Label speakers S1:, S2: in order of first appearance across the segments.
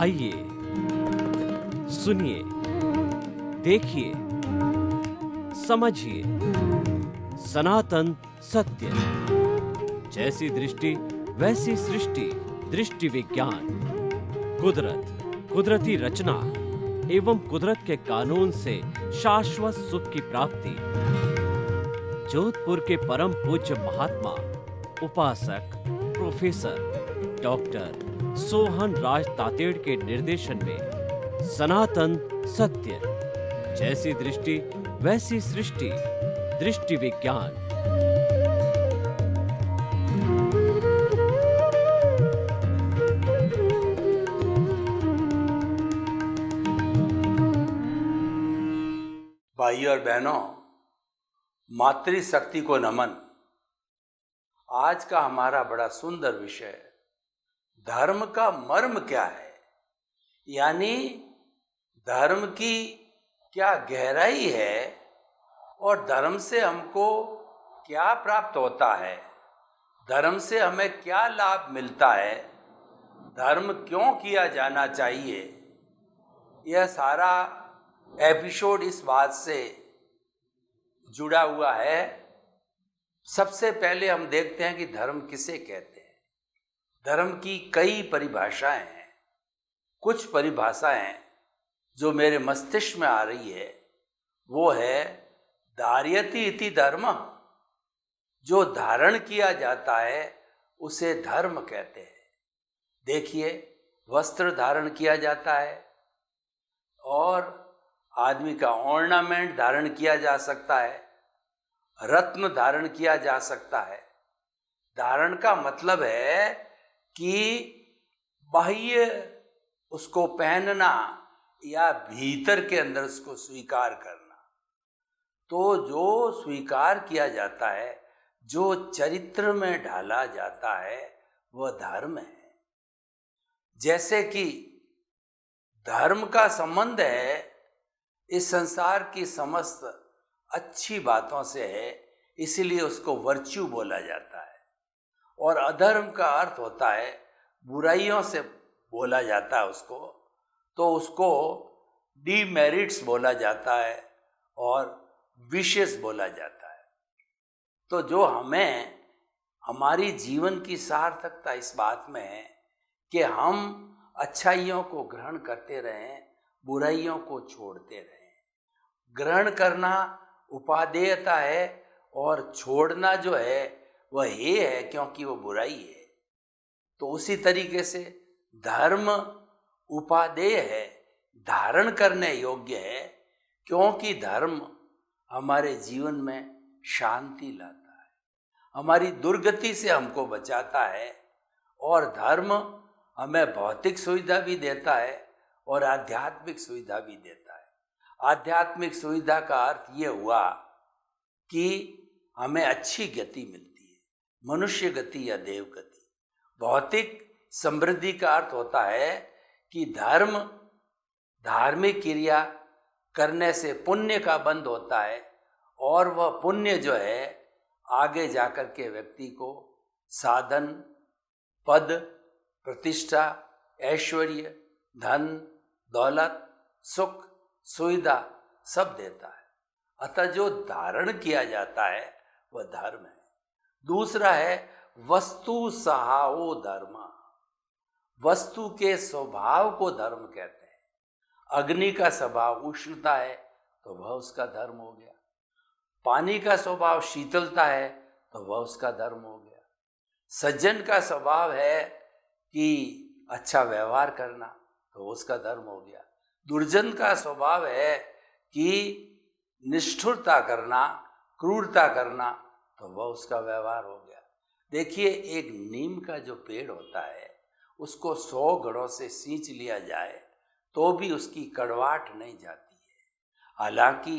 S1: आइए सुनिए, देखिए, समझिए सनातन सत्य। जैसी दृष्टि वैसी सृष्टि, दृष्टि विज्ञान। कुदरत, कुदरती रचना एवं कुदरत के कानून से शाश्वत सुख की प्राप्ति। जोधपुर के परम पूज्य महात्मा उपासक प्रोफेसर डॉक्टर सोहन राज तातेड़ के निर्देशन में सनातन सत्य। जैसी दृष्टि वैसी सृष्टि, दृष्टि विज्ञान।
S2: भाइयों और बहनों, मातृशक्ति को नमन। आज का हमारा बड़ा सुंदर विषय है, धर्म का मर्म क्या है, यानी धर्म की क्या गहराई है और धर्म से हमको क्या प्राप्त होता है, धर्म से हमें क्या लाभ मिलता है, धर्म क्यों किया जाना चाहिए। यह सारा एपिसोड इस बात से जुड़ा हुआ है। सबसे पहले हम देखते हैं कि धर्म किसे कहते हैं। धर्म की कई परिभाषाएं हैं। कुछ परिभाषाएं जो मेरे मस्तिष्क में आ रही है वो है धार्यति इति धर्म, जो धारण किया जाता है उसे धर्म कहते हैं। देखिए, वस्त्र धारण किया जाता है और आदमी का ऑर्नामेंट धारण किया जा सकता है, रत्न धारण किया जा सकता है। धारण का मतलब है कि बाह्य उसको पहनना या भीतर के अंदर उसको स्वीकार करना। तो जो स्वीकार किया जाता है, जो चरित्र में ढाला जाता है, वह धर्म है। जैसे कि धर्म का संबंध है इस संसार की समस्त अच्छी बातों से है, इसलिए उसको वर्च्यू बोला जाता है। और अधर्म का अर्थ होता है बुराइयों से बोला जाता है उसको, तो उसको डीमेरिट्स बोला जाता है और विशेष बोला जाता है। तो जो हमें हमारी जीवन की सार्थकता इस बात में है कि हम अच्छाइयों को ग्रहण करते रहें, बुराइयों को छोड़ते रहें। ग्रहण करना उपादेयता है और छोड़ना जो है वह हे है, क्योंकि वो बुराई है। तो उसी तरीके से धर्म उपादेय है, धारण करने योग्य है, क्योंकि धर्म हमारे जीवन में शांति लाता है, हमारी दुर्गति से हमको बचाता है। और धर्म हमें भौतिक सुविधा भी देता है और आध्यात्मिक सुविधा भी देता है। आध्यात्मिक सुविधा का अर्थ ये हुआ कि हमें अच्छी गति मिलती है, मनुष्य गति या देव गति। भौतिक समृद्धि का अर्थ होता है कि धर्म, धार्मिक क्रिया करने से पुण्य का बंध होता है और वह पुण्य जो है आगे जाकर के व्यक्ति को साधन, पद, प्रतिष्ठा, ऐश्वर्य, धन, दौलत, सुख, सुविधा सब देता है। अतः जो धारण किया जाता है वह धर्म है। दूसरा है वस्तु सहाओ धर्म। वस्तु के स्वभाव को धर्म कहते हैं। अग्नि का स्वभाव उष्णता है तो वह उसका धर्म हो गया। पानी का स्वभाव शीतलता है तो वह उसका धर्म हो गया। सज्जन का स्वभाव है कि अच्छा व्यवहार करना तो उसका धर्म हो गया। दुर्जन का स्वभाव है कि निष्ठुरता करना, क्रूरता करना, तो वह उसका व्यवहार हो गया। देखिए, एक नीम का जो पेड़ होता है उसको 100 घड़ों से सींच लिया जाए तो भी उसकी कड़वाहट नहीं जाती है। हालांकि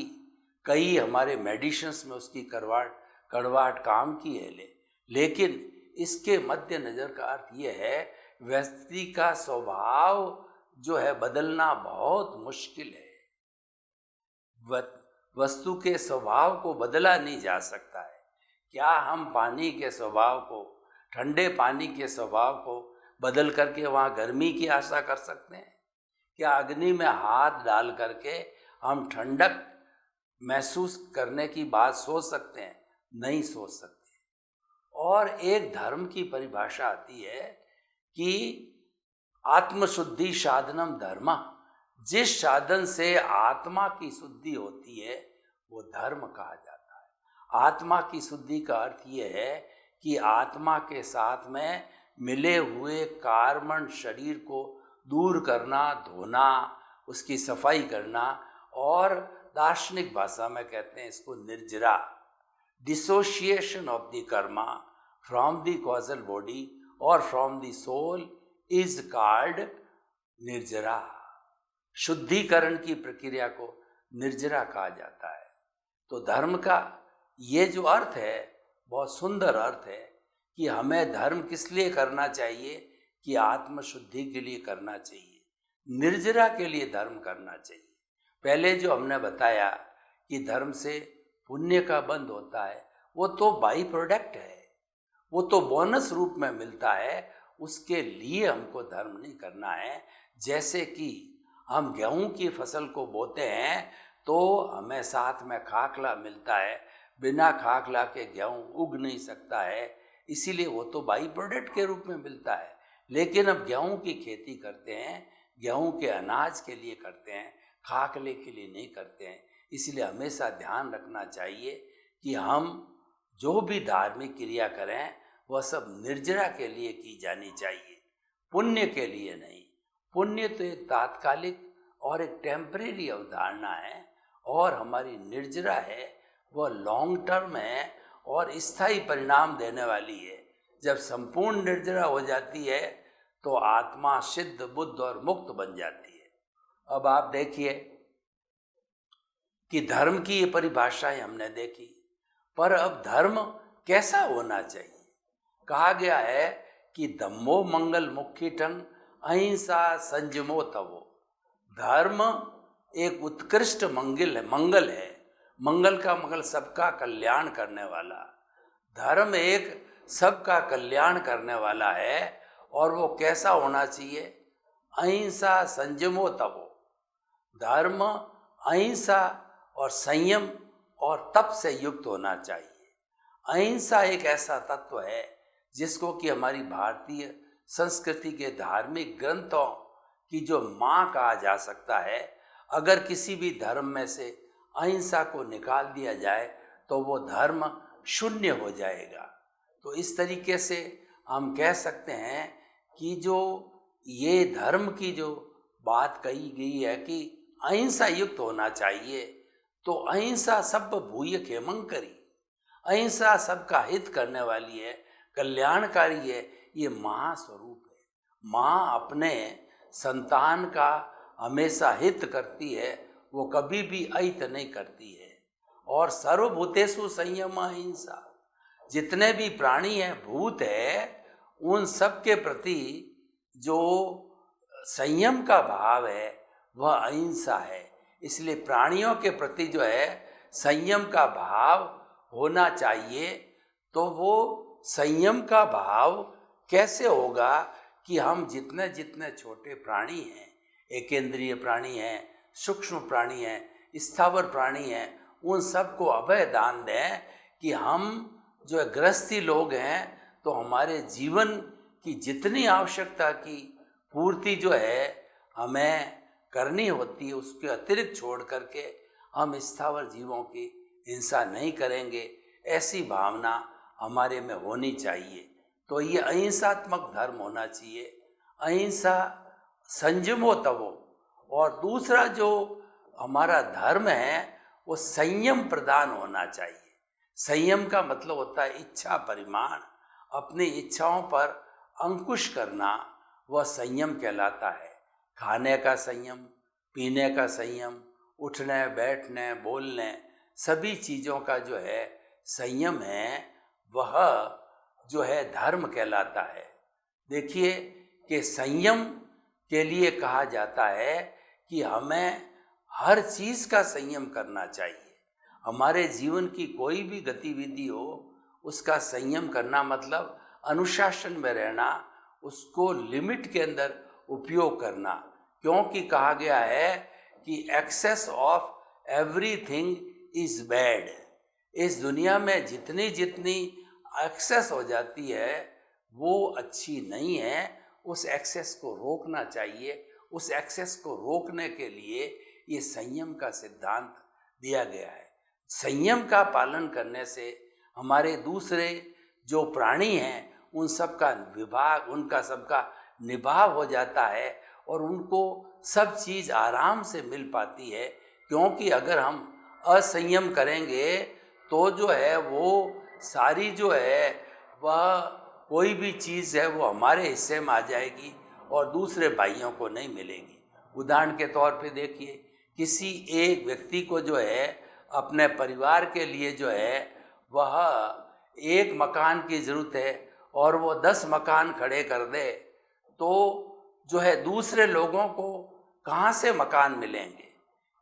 S2: कई हमारे मेडिसिन्स में उसकी कड़वाहट काम की है, लेकिन इसके मध्य नज़र का अर्थ ये है व्यक्ति का स्वभाव जो है बदलना बहुत मुश्किल है। वस्तु के स्वभाव को बदला नहीं जा सकता है। क्या हम पानी के स्वभाव को, ठंडे पानी के स्वभाव को बदल करके वहाँ गर्मी की आशा कर सकते हैं? क्या अग्नि में हाथ डाल करके हम ठंडक महसूस करने की बात सोच सकते हैं? नहीं सोच सकते। और एक धर्म की परिभाषा आती है कि आत्मशुद्धि साधनम धर्म, जिस साधन से आत्मा की शुद्धि होती है वो धर्म कहा जाता है। आत्मा की शुद्धि का अर्थ ये है कि आत्मा के साथ में मिले हुए कार्बन शरीर को दूर करना, धोना, उसकी सफाई करना, और दार्शनिक भाषा में कहते हैं इसको निर्जरा, dissociation of the karma from the causal body और from the soul is called nirjara. शुद्धिकरण की प्रक्रिया को निर्जरा कहा जाता है। तो धर्म का ये जो अर्थ है बहुत सुंदर अर्थ है कि हमें धर्म किस लिए करना चाहिए, कि आत्मशुद्धि के लिए करना चाहिए, निर्जरा के लिए धर्म करना चाहिए। पहले जो हमने बताया कि धर्म से पुण्य का बंध होता है, वो तो बाई प्रोडक्ट है, वो तो बोनस रूप में मिलता है, उसके लिए हमको धर्म नहीं करना है। जैसे कि हम गेहूं की फसल को बोते हैं तो हमें साथ में खाकला मिलता है, बिना खाकला के गेहूं उग नहीं सकता है, इसीलिए वो तो बाई प्रोडक्ट के रूप में मिलता है। लेकिन अब गेहूं की खेती करते हैं, गेहूं के अनाज के लिए करते हैं, खाकले के लिए नहीं करते हैं। इसलिए हमेशा ध्यान रखना चाहिए कि हम जो भी धार्मिक क्रिया करें वह सब निर्जरा के लिए की जानी चाहिए, पुण्य के लिए नहीं। पुण्य तो एक तात्कालिक और एक टेम्परेरी अवधारणा है, और हमारी निर्जरा है वह लॉन्ग टर्म है और स्थायी परिणाम देने वाली है। जब संपूर्ण निर्जरा हो जाती है तो आत्मा सिद्ध, बुद्ध और मुक्त बन जाती है। अब आप देखिए कि धर्म की ये परिभाषाएं हमने देखी, पर अब धर्म कैसा होना चाहिए? कहा गया है कि धम्मो मंगल मुख्यटं अहिंसा संयमो तवो। धर्म एक उत्कृष्ट मंगल है। मंगल का मंगल सबका कल्याण करने वाला। धर्म एक सबका कल्याण करने वाला है, और वो कैसा होना चाहिए? अहिंसा संयमो तवो। धर्म अहिंसा और संयम और तप से युक्त होना चाहिए। अहिंसा एक ऐसा तत्व है जिसको कि हमारी भारतीय संस्कृति के धार्मिक ग्रंथों की जो माँ कहा जा सकता है। अगर किसी भी धर्म में से अहिंसा को निकाल दिया जाए तो वो धर्म शून्य हो जाएगा। तो इस तरीके से हम कह सकते हैं कि जो ये धर्म की जो बात कही गई है कि अहिंसा युक्त होना चाहिए, तो अहिंसा सब भूय खेमं करी। अहिंसा सबका हित करने वाली है, कल्याणकारी है, ये महास्वरूप है। माँ अपने संतान का हमेशा हित करती है, वो कभी भी अहित नहीं करती है। और सर्वभूतेषु संयम अहिंसा, जितने भी प्राणी हैं, भूत है, उन सब के प्रति जो संयम का भाव है वह अहिंसा है। इसलिए प्राणियों के प्रति जो है संयम का भाव होना चाहिए। तो वो संयम का भाव कैसे होगा कि हम जितने जितने छोटे प्राणी हैं, एकेंद्रीय प्राणी हैं, सूक्ष्म प्राणी हैं, स्थावर प्राणी हैं, उन सबको अभय दान दें कि हम जो है गृहस्थी लोग हैं, तो हमारे जीवन की जितनी आवश्यकता की पूर्ति जो है हमें करनी होती है, उसके अतिरिक्त छोड़ करके हम स्थावर जीवों की हिंसा नहीं करेंगे, ऐसी भावना हमारे में होनी चाहिए। तो ये अहिंसात्मक धर्म होना चाहिए। अहिंसा संयमो तवो। और दूसरा जो हमारा धर्म है वो संयम प्रदान होना चाहिए। संयम का मतलब होता है इच्छा परिमाण, अपनी इच्छाओं पर अंकुश करना, वह संयम कहलाता है। खाने का संयम, पीने का संयम, उठने बैठने बोलने सभी चीज़ों का जो है संयम है, वह जो है धर्म कहलाता है। देखिए कि संयम के लिए कहा जाता है कि हमें हर चीज़ का संयम करना चाहिए। हमारे जीवन की कोई भी गतिविधि हो उसका संयम करना मतलब अनुशासन में रहना, उसको लिमिट के अंदर उपयोग करना, क्योंकि कहा गया है कि excess of everything is bad. इस दुनिया में जितनी जितनी एक्सेस हो जाती है वो अच्छी नहीं है। उस एक्सेस को रोकना चाहिए। उस एक्सेस को रोकने के लिए ये संयम का सिद्धांत दिया गया है। संयम का पालन करने से हमारे दूसरे जो प्राणी हैं उन सब का विभाग, उनका सबका निभाव हो जाता है और उनको सब चीज़ आराम से मिल पाती है। क्योंकि अगर हम असंयम करेंगे तो जो है वो सारी जो है वह कोई भी चीज़ है वो हमारे हिस्से में आ जाएगी और दूसरे भाइयों को नहीं मिलेगी। उदाहरण के तौर पे देखिए, किसी एक व्यक्ति को जो है अपने परिवार के लिए जो है वह एक मकान की ज़रूरत है और वो 10 मकान खड़े कर दे, तो जो है दूसरे लोगों को कहाँ से मकान मिलेंगे?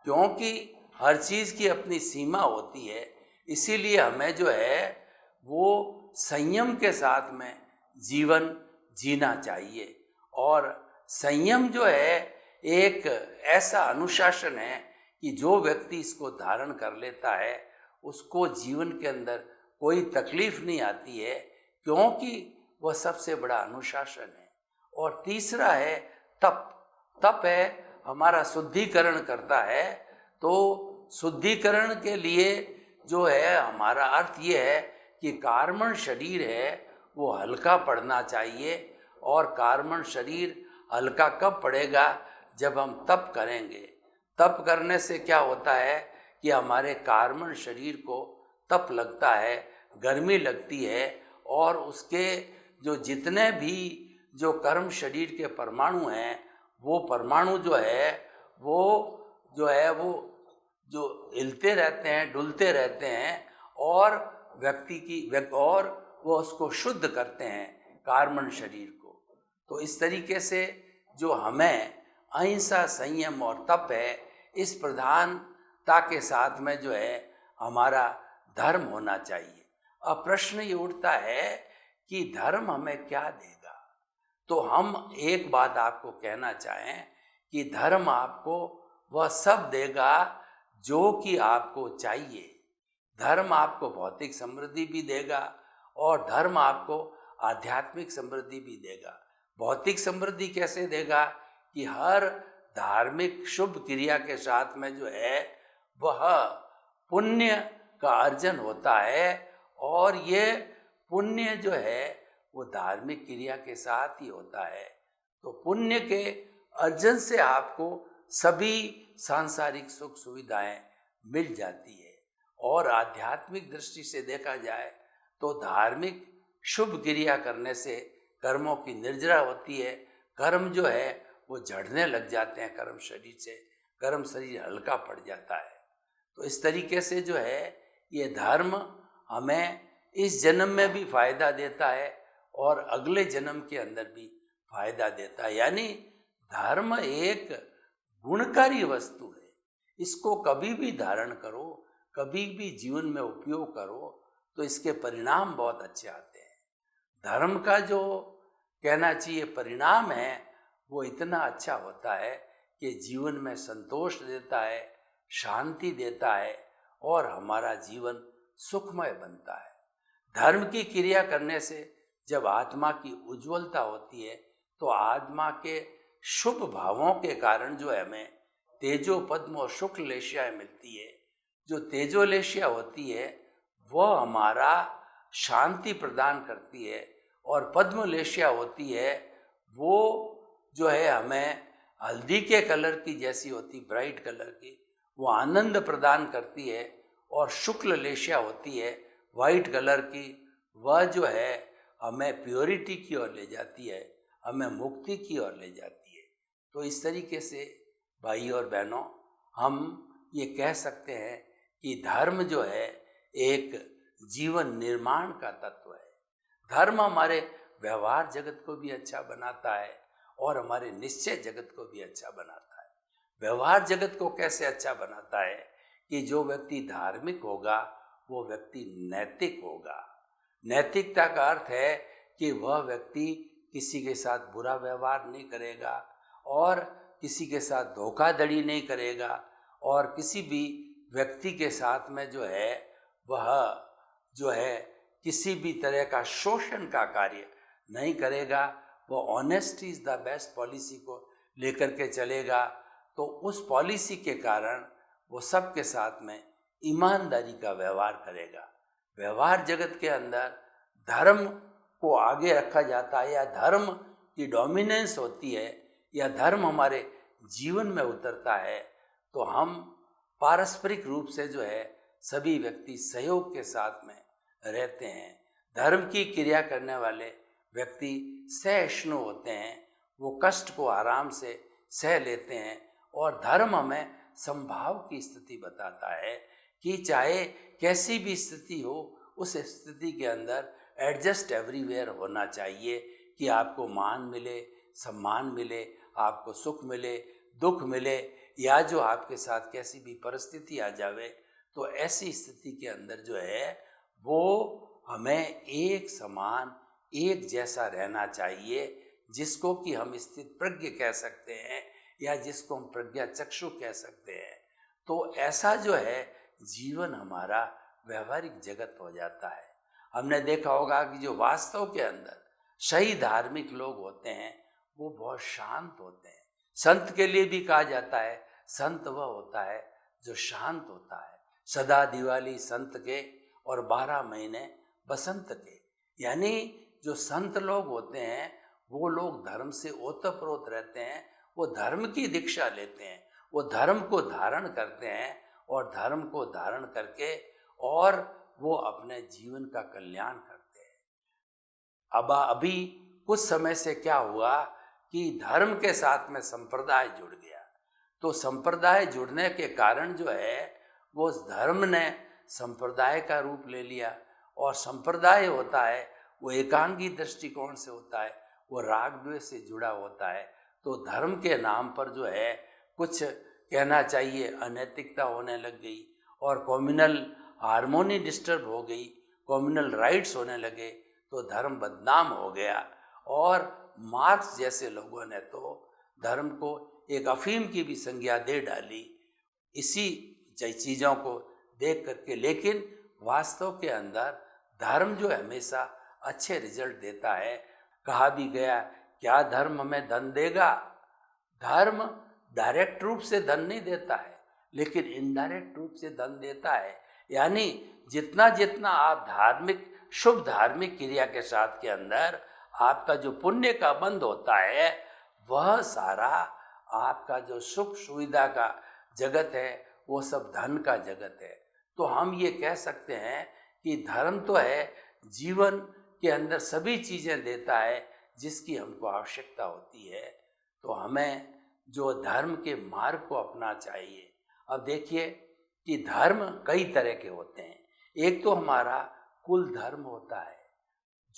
S2: क्योंकि हर चीज़ की अपनी सीमा होती है। इसीलिए हमें जो है वो संयम के साथ में जीवन जीना चाहिए। और संयम जो है एक ऐसा अनुशासन है कि जो व्यक्ति इसको धारण कर लेता है उसको जीवन के अंदर कोई तकलीफ नहीं आती है, क्योंकि वह सबसे बड़ा अनुशासन है। और तीसरा है तप। तप है हमारा शुद्धिकरण करता है। तो शुद्धिकरण के लिए जो है हमारा अर्थ ये है कि कार्बन शरीर है वो हल्का पड़ना चाहिए। और कार्बन शरीर हल्का कब पड़ेगा? जब हम तप करेंगे। तप करने से क्या होता है कि हमारे कार्बन शरीर को तप लगता है, गर्मी लगती है और उसके जो जितने भी जो कर्म शरीर के परमाणु हैं वो परमाणु जो है वो जो हिलते रहते हैं, डुलते रहते हैं और और वो उसको शुद्ध करते हैं कार्बन शरीर को। तो इस तरीके से जो हमें अहिंसा, संयम और तप है, इस प्रधानता के साथ में जो है हमारा धर्म होना चाहिए। अब प्रश्न ये उठता है कि धर्म हमें क्या देगा? तो हम एक बात आपको कहना चाहें कि धर्म आपको वह सब देगा जो कि आपको चाहिए। धर्म आपको भौतिक समृद्धि भी देगा और धर्म आपको आध्यात्मिक समृद्धि भी देगा। भौतिक समृद्धि कैसे देगा? कि हर धार्मिक शुभ क्रिया के साथ में जो है वह पुण्य का अर्जन होता है और ये पुण्य जो है वो धार्मिक क्रिया के साथ ही होता है। तो पुण्य के अर्जन से आपको सभी सांसारिक सुख सुविधाएं मिल जाती है। और आध्यात्मिक दृष्टि से देखा जाए तो धार्मिक शुभ क्रिया करने से कर्मों की निर्जरा होती है। कर्म जो है वो झड़ने लग जाते हैं कर्म शरीर से, कर्म शरीर हल्का पड़ जाता है। तो इस तरीके से जो है ये धर्म हमें इस जन्म में भी फायदा देता है और अगले जन्म के अंदर भी फायदा देता है। यानी धर्म एक गुणकारी वस्तु है। इसको कभी भी धारण करो, कभी भी जीवन में उपयोग करो तो इसके परिणाम बहुत अच्छे आते हैं। धर्म का जो कहना चाहिए परिणाम है वो इतना अच्छा होता है कि जीवन में संतोष देता है, शांति देता है और हमारा जीवन सुखमय बनता है। धर्म की क्रिया करने से जब आत्मा की उज्ज्वलता होती है तो आत्मा के शुभ भावों के कारण जो है हमें तेजो पद्म और शुक्ल लेशियाएँ मिलती है। जो तेजो लेशिया होती है वह हमारा शांति प्रदान करती है और पद्म लेशिया होती है वो जो है हमें हल्दी के कलर की जैसी होती, ब्राइट कलर की, वो आनंद प्रदान करती है। और शुक्ल लेशिया होती है वाइट कलर की, वह जो है हमें प्योरिटी की ओर ले जाती है, हमें मुक्ति की ओर ले जाती है। तो इस तरीके से भाई और बहनों हम ये कह सकते हैं कि धर्म जो है एक जीवन निर्माण का तत्व है। धर्म हमारे व्यवहार जगत को भी अच्छा बनाता है और हमारे निश्चय जगत को भी अच्छा बनाता है। व्यवहार जगत को कैसे अच्छा बनाता है? कि जो व्यक्ति धार्मिक होगा वो व्यक्ति नैतिक होगा। नैतिकता का अर्थ है कि वह व्यक्ति किसी के साथ बुरा व्यवहार नहीं करेगा और किसी के साथ धोखाधड़ी नहीं करेगा और किसी भी व्यक्ति के साथ में जो है वह जो है किसी भी तरह का शोषण का कार्य नहीं करेगा, वो honesty is the best policy को लेकर के चलेगा, तो उस पॉलिसी के कारण वो सबके साथ में ईमानदारी का व्यवहार करेगा। व्यवहार जगत के अंदर धर्म को आगे रखा जाता है या धर्म की डोमिनेंस होती है या धर्म हमारे जीवन में उतरता है, तो हम पारस्परिक रूप से जो है सभी व्यक्ति सहयोग के साथ में रहते हैं। धर्म की क्रिया करने वाले व्यक्ति सहिष्णु होते हैं, वो कष्ट को आराम से सह लेते हैं और धर्म हमें संभाव की स्थिति बताता है कि चाहे कैसी भी स्थिति हो उस स्थिति के अंदर एडजस्ट एवरीवेयर होना चाहिए कि आपको मान मिले, सम्मान मिले, आपको सुख मिले, दुख मिले या जो आपके साथ कैसी भी परिस्थिति आ जावे, तो ऐसी स्थिति के अंदर जो है वो हमें एक समान एक जैसा रहना चाहिए, जिसको कि हम स्थित प्रज्ञ कह सकते हैं या जिसको हम प्रज्ञा चक्षु कह सकते हैं। तो ऐसा जो है जीवन हमारा व्यवहारिक जगत हो जाता है। हमने देखा होगा कि जो वास्तव के अंदर सही धार्मिक लोग होते हैं वो बहुत शांत होते हैं। संत के लिए भी कहा जाता है संत वह होता है जो शांत होता है। सदा दिवाली संत के और 12 महीने बसंत के, यानी जो संत लोग होते हैं वो लोग धर्म से ओतप्रोत रहते हैं, वो धर्म की दीक्षा लेते हैं, वो धर्म को धारण करते हैं और धर्म को धारण करके और वो अपने जीवन का कल्याण करते हैं। अब अभी कुछ समय से क्या हुआ कि धर्म के साथ में संप्रदाय जुड़ गया, तो संप्रदाय जुड़ने के कारण जो है वो उस धर्म ने संप्रदाय का रूप ले लिया और संप्रदाय होता है वो एकांगी दृष्टिकोण से होता है, वो राग द्वेष से जुड़ा होता है। तो धर्म के नाम पर जो है कुछ कहना चाहिए अनैतिकता होने लग गई और कम्युनल हार्मोनी डिस्टर्ब हो गई, कम्युनल राइट्स होने लगे, तो धर्म बदनाम हो गया। और मार्क्स जैसे लोगों ने तो धर्म को एक अफीम की भी संज्ञा दे डाली इसी चीज़ों को देख करके। लेकिन वास्तव के अंदर धर्म जो हमेशा अच्छे रिजल्ट देता है। कहा भी गया क्या धर्म हमें धन देगा? धर्म डायरेक्ट रूप से धन नहीं देता है लेकिन इनडायरेक्ट रूप से धन देता है। यानी जितना जितना आप धार्मिक शुभ धार्मिक क्रिया के साथ के अंदर आपका जो पुण्य का बंध होता है वह सारा आपका जो सुख सुविधा का जगत है वो सब धन का जगत है। तो हम ये कह सकते हैं कि धर्म तो है जीवन के अंदर सभी चीज़ें देता है जिसकी हमको आवश्यकता होती है, तो हमें जो धर्म के मार्ग को अपना चाहिए। अब देखिए कि धर्म कई तरह के होते हैं। एक तो हमारा कुल धर्म होता है,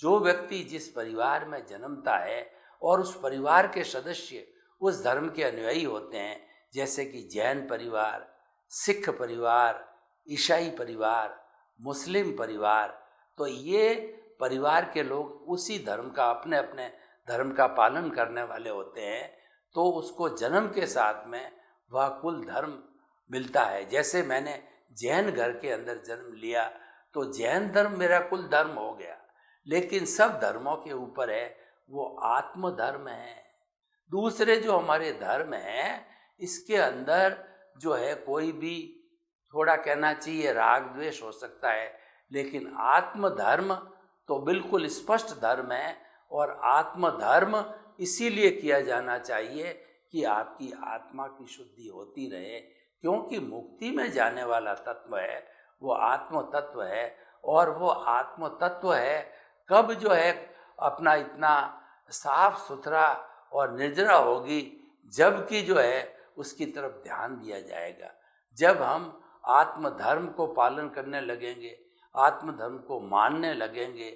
S2: जो व्यक्ति जिस परिवार में जन्मता है और उस परिवार के सदस्य उस धर्म के अनुयायी होते हैं, जैसे कि जैन परिवार, सिख परिवार, ईसाई परिवार, मुस्लिम परिवार, तो ये परिवार के लोग उसी धर्म का अपने अपने धर्म का पालन करने वाले होते हैं, तो उसको जन्म के साथ में वह कुल धर्म मिलता है। जैसे मैंने जैन घर के अंदर जन्म लिया तो जैन धर्म मेरा कुल धर्म हो गया, लेकिन सब धर्मों के ऊपर है वो आत्म धर्म है। दूसरे जो हमारे धर्म हैं इसके अंदर जो है कोई भी थोड़ा कहना चाहिए राग द्वेष हो सकता है, लेकिन आत्म धर्म तो बिल्कुल स्पष्ट धर्म है। और आत्म धर्म इसीलिए किया जाना चाहिए कि आपकी आत्मा की शुद्धि होती रहे, क्योंकि मुक्ति में जाने वाला तत्व है वो आत्म तत्व है। और वो आत्म तत्व है कब जो है अपना इतना साफ सुथरा और निर्जरा होगी, जबकि जो है उसकी तरफ ध्यान दिया जाएगा। जब हम आत्म धर्म को पालन करने लगेंगे, आत्म धर्म को मानने लगेंगे,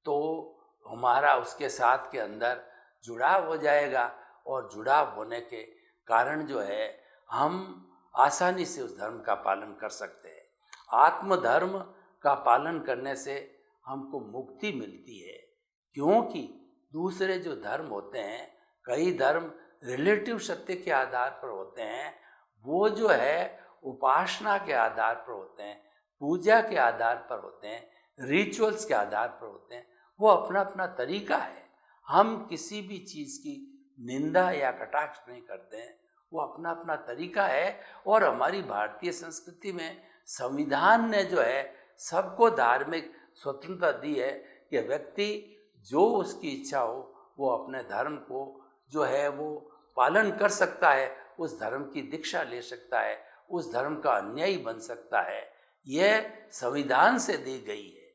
S2: तो हमारा उसके साथ के अंदर जुड़ाव हो जाएगा और जुड़ाव होने के कारण जो है हम आसानी से उस धर्म का पालन कर सकते हैं। आत्म धर्म का पालन करने से हमको मुक्ति मिलती है, क्योंकि दूसरे जो धर्म होते हैं, कई धर्म रिलेटिव सत्य के आधार पर होते हैं, वो जो है उपासना के आधार पर होते हैं, पूजा के आधार पर होते हैं, रिचुअल्स के आधार पर होते हैं। वो अपना अपना तरीका है। हम किसी भी चीज़ की निंदा या कटाक्ष नहीं करते हैं, वो अपना अपना तरीका है। और हमारी भारतीय संस्कृति में संविधान ने जो है सबको धार्मिक स्वतंत्रता दी है कि व्यक्ति जो उसकी इच्छा हो वो अपने धर्म को जो है वो पालन कर सकता है, उस धर्म की दीक्षा ले सकता है, उस धर्म का अनुयायी बन सकता है। यह संविधान से दी गई है।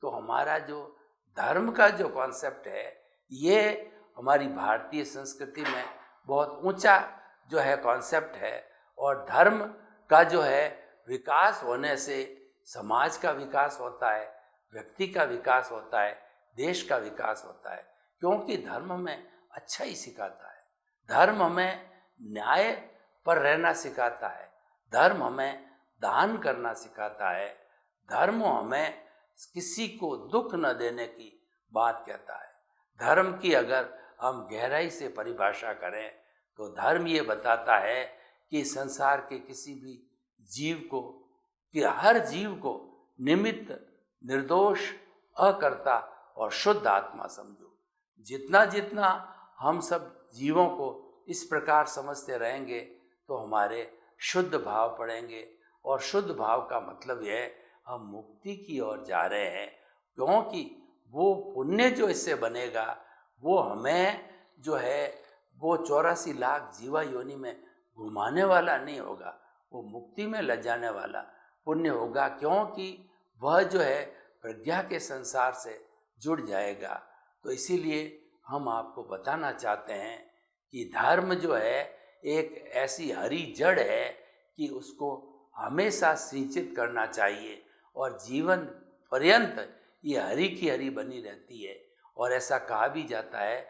S2: तो हमारा जो धर्म का जो कॉन्सेप्ट है, ये हमारी भारतीय संस्कृति में बहुत ऊंचा जो है कॉन्सेप्ट है। और धर्म का जो है विकास होने से समाज का विकास होता है, व्यक्ति का विकास होता है, देश का विकास होता है। क्योंकि धर्म हमें अच्छा ही सिखाता है। धर्म हमें न्याय पर रहना सिखाता है। धर्म हमें दान करना सिखाता है। धर्म हमें किसी को दुख न देने की बात कहता है। धर्म की अगर हम गहराई से परिभाषा करें तो धर्म ये बताता है कि संसार के किसी भी जीव को, कि हर जीव को निमित्त, निर्दोष, अकर्ता और शुद्ध आत्मा समझो। जितना जितना हम सब जीवों को इस प्रकार समझते रहेंगे तो हमारे शुद्ध भाव पड़ेंगे। और शुद्ध भाव का मतलब यह है हम मुक्ति की ओर जा रहे हैं। क्योंकि वो पुण्य जो इससे बनेगा वो हमें जो है वो 84 लाख जीवा योनि में घुमाने वाला नहीं होगा, वो मुक्ति में ले जाने वाला पुण्य होगा। क्योंकि वह जो है प्रज्ञा के संसार से जुड़ जाएगा। तो इसीलिए हम आपको बताना चाहते हैं कि धर्म जो है एक ऐसी हरी जड़ है कि उसको हमेशा सिंचित करना चाहिए और जीवन पर्यंत ये हरी की हरी बनी रहती है। और ऐसा कहा भी जाता है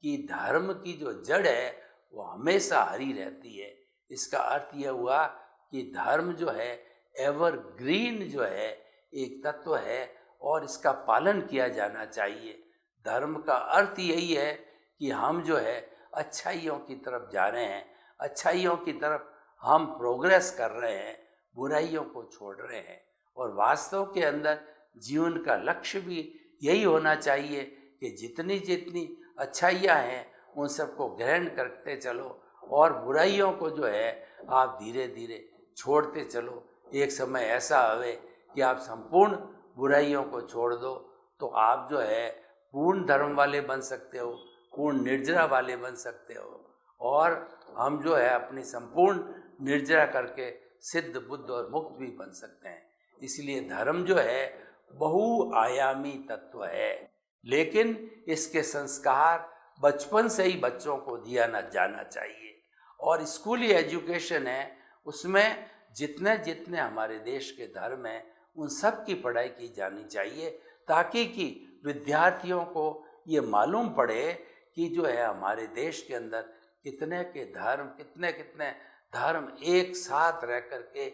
S2: कि धर्म की जो जड़ है वो हमेशा हरी रहती है। इसका अर्थ यह हुआ कि धर्म जो है एवरग्रीन जो है एक तत्व है और इसका पालन किया जाना चाहिए। धर्म का अर्थ यही है कि हम जो है अच्छाइयों की तरफ जा रहे हैं, अच्छाइयों की तरफ हम प्रोग्रेस कर रहे हैं, बुराइयों को छोड़ रहे हैं। और वास्तव के अंदर जीवन का लक्ष्य भी यही होना चाहिए कि जितनी जितनी अच्छाइयाँ हैं उन सबको ग्रहण करते चलो और बुराइयों को जो है आप धीरे धीरे छोड़ते चलो। एक समय ऐसा आवे कि आप संपूर्ण बुराइयों को छोड़ दो तो आप जो है पूर्ण धर्म वाले बन सकते हो, पूर्ण निर्जरा वाले बन सकते हो। और हम जो है अपनी संपूर्ण निर्जरा करके सिद्ध, बुद्ध और मुक्त भी बन सकते हैं। इसलिए धर्म जो है बहुआयामी तत्व है, लेकिन इसके संस्कार बचपन से ही बच्चों को दिया न जाना चाहिए। और स्कूली एजुकेशन है उसमें जितने जितने हमारे देश के धर्म हैं उन सब की पढ़ाई की जानी चाहिए, ताकि कि विद्यार्थियों को ये मालूम पड़े कि जो है हमारे देश के अंदर कितने के धर्म, कितने कितने धर्म एक साथ रह करके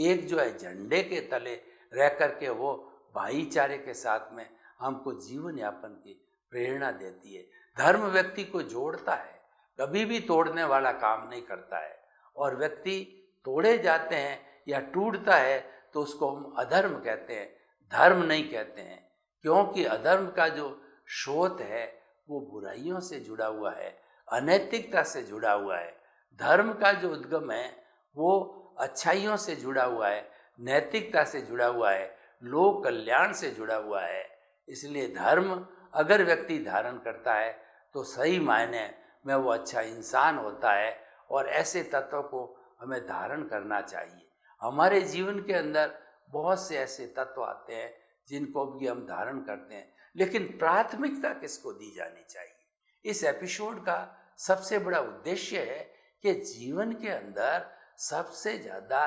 S2: एक जो है झंडे के तले रह करके वो भाईचारे के साथ में हमको जीवन यापन की प्रेरणा देती है। धर्म व्यक्ति को जोड़ता है, कभी भी तोड़ने वाला काम नहीं करता है। और व्यक्ति तोड़े जाते हैं या टूटता है तो उसको हम अधर्म कहते हैं, धर्म नहीं कहते हैं। क्योंकि अधर्म का जो स्रोत है वो बुराइयों से जुड़ा हुआ है, अनैतिकता से जुड़ा हुआ है। धर्म का जो उद्गम है वो अच्छाइयों से जुड़ा हुआ है, नैतिकता से जुड़ा हुआ है, लोक कल्याण से जुड़ा हुआ है। इसलिए धर्म अगर व्यक्ति धारण करता है तो सही मायने में वो अच्छा इंसान होता है। और ऐसे तत्वों को हमें धारण करना चाहिए। हमारे जीवन के अंदर बहुत से ऐसे तत्व आते हैं जिनको भी हम धारण करते हैं, लेकिन प्राथमिकता किसको दी जानी चाहिए। इस एपिसोड का सबसे बड़ा उद्देश्य है कि जीवन के अंदर सबसे ज़्यादा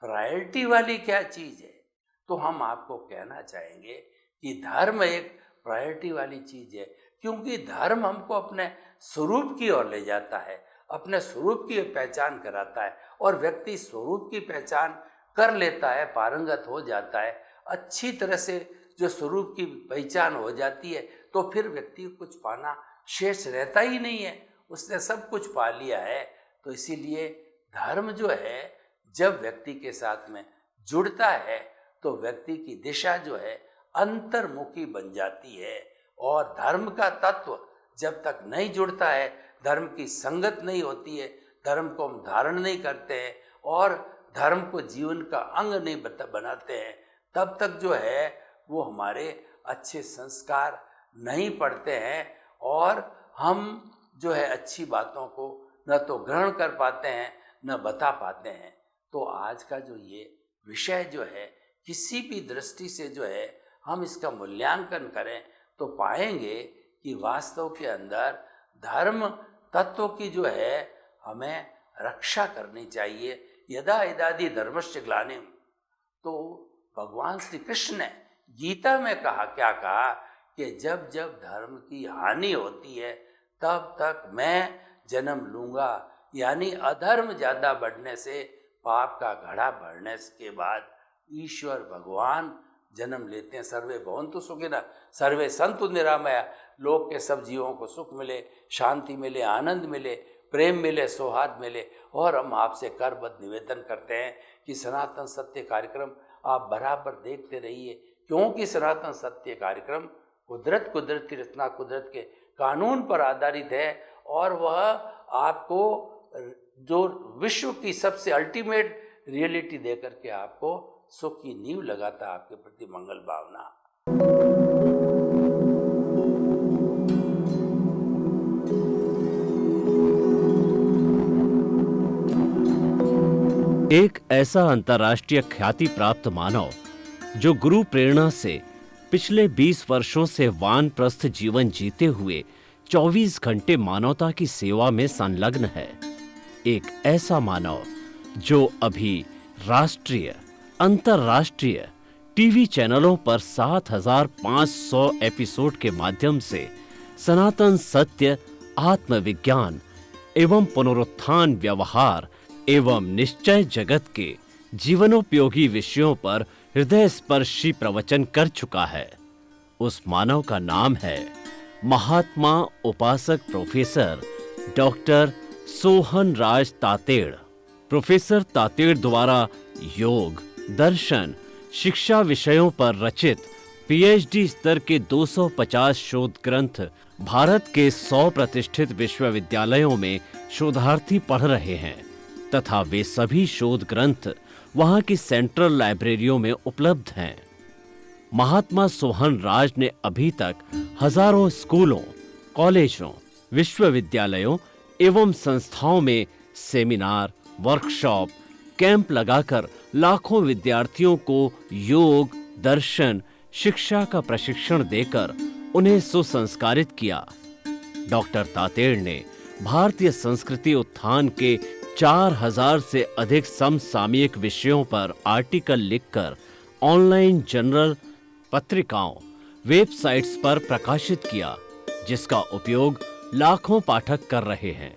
S2: प्रायोरिटी वाली क्या चीज़ है। तो हम आपको कहना चाहेंगे कि धर्म एक प्रायोरिटी वाली चीज़ है, क्योंकि धर्म हमको अपने स्वरूप की ओर ले जाता है, अपने स्वरूप की पहचान कराता है। और व्यक्ति स्वरूप की पहचान कर लेता है, पारंगत हो जाता है, अच्छी तरह से जो स्वरूप की पहचान हो जाती है, तो फिर व्यक्ति को कुछ पाना शेष रहता ही नहीं है, उसने सब कुछ पा लिया है। तो इसीलिए धर्म जो है जब व्यक्ति के साथ में जुड़ता है तो व्यक्ति की दिशा जो है अंतर्मुखी बन जाती है। और धर्म का तत्व जब तक नहीं जुड़ता है, धर्म की संगत नहीं होती है, धर्म को हम धारण नहीं करते हैं और धर्म को जीवन का अंग नहीं बनाते हैं, तब तक जो है वो हमारे अच्छे संस्कार नहीं पड़ते हैं और हम जो है अच्छी बातों को न तो ग्रहण कर पाते हैं न बता पाते हैं। तो आज का जो ये विषय जो है किसी भी दृष्टि से जो है हम इसका मूल्यांकन करें तो पाएंगे कि वास्तव के अंदर धर्म तत्व की जो है हमें रक्षा करनी चाहिए। यदा यदादि धर्मस्य ग्लानिम, तो भगवान श्री कृष्ण ने गीता में कहा, क्या कहा कि जब जब धर्म की हानि होती है तब तक मैं जन्म लूँगा। यानी अधर्म ज़्यादा बढ़ने से, पाप का घड़ा बढ़ने के बाद ईश्वर भगवान जन्म लेते हैं। सर्वे भवन्तु सुखिनः सर्वे सन्तु निरामया, लोक के सब जीवों को सुख मिले, शांति मिले, आनंद मिले, प्रेम मिले, सौहार्द मिले। और हम आपसे करबद्ध निवेदन करते हैं कि सनातन सत्य कार्यक्रम आप बराबर देखते रहिए, क्योंकि सनातन सत्य कार्यक्रम कुदरत की रचना, कुदरत के कानून पर आधारित है और वह आपको जो विश्व की सबसे अल्टीमेट रियलिटी देकर के आपको सुख की नींव लगाता है, आपके प्रति मंगल भावना।
S1: एक ऐसा अंतर्राष्ट्रीय ख्याति प्राप्त मानव जो गुरु प्रेरणा से पिछले 20 वर्षों से वानप्रस्थ जीवन जीते हुए 24 घंटे मानवता की सेवा में संलग्न है। एक ऐसा मानव जो अभी राष्ट्रीय, अंतर्राष्ट्रीय टीवी चैनलों पर 7,500 एपिसोड के माध्यम से सनातन सत्य, आत्मविज्ञान एवं पुनरुत्थान, व्यवहार एवं निश्चय जगत के जीवनोपयोगी विषयों पर हृदय स्पर्शी प्रवचन कर चुका है। उस मानव का नाम है महात्मा उपासक प्रोफेसर डॉक्टर सोहन राज तातेड़। प्रोफेसर तातेड़ द्वारा योग, दर्शन, शिक्षा विषयों पर रचित पीएचडी स्तर के 250 शोध ग्रंथ भारत के 100 प्रतिष्ठित विश्वविद्यालयों में शोधार्थी पढ़ रहे हैं तथा वे सभी शोध ग्रंथ वहां की सेंट्रल लाइब्रेरियों में उपलब्ध हैं। महात्मा सोहन राज ने अभी तक हजारों स्कूलों, कॉलेजों, विश्वविद्यालयों एवं संस्थाओं में सेमिनार, वर्कशॉप, कैंप लगाकर लाखों विद्यार्थियों को योग, दर्शन, शिक्षा का प्रशिक्षण देकर उन्हें सुसंस्कारित किया। डॉक्टर तातेड़ ने भारतीय संस्कृति उत्थान के 4000 से अधिक समसामयिक विषयों पर आर्टिकल लिखकर ऑनलाइन जर्नल, पत्रिकाओं, वेबसाइट्स पर प्रकाशित किया, जिसका उपयोग लाखों पाठक कर रहे हैं।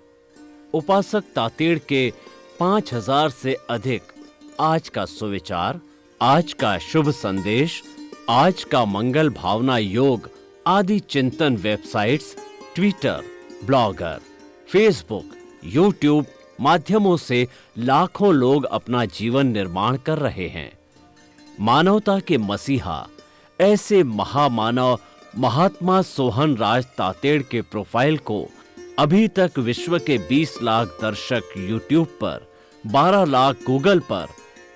S1: उपासक तातेड़ के 5000 से अधिक आज का सुविचार, आज का शुभ संदेश, आज का मंगल भावना योग आदि चिंतन websites, Twitter, blogger, Facebook, YouTube माध्यमों से लाखों लोग अपना जीवन निर्माण कर रहे हैं। मानवता के मसीहा ऐसे महामानव महात्मा सोहन राज तातेड़ के प्रोफाइल को अभी तक विश्व के 20 लाख दर्शक यूट्यूब पर, 12 लाख गूगल पर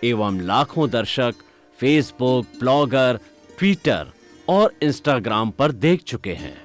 S1: एवं लाखों दर्शक फेसबुक, ब्लॉगर, ट्विटर और इंस्टाग्राम पर देख चुके हैं।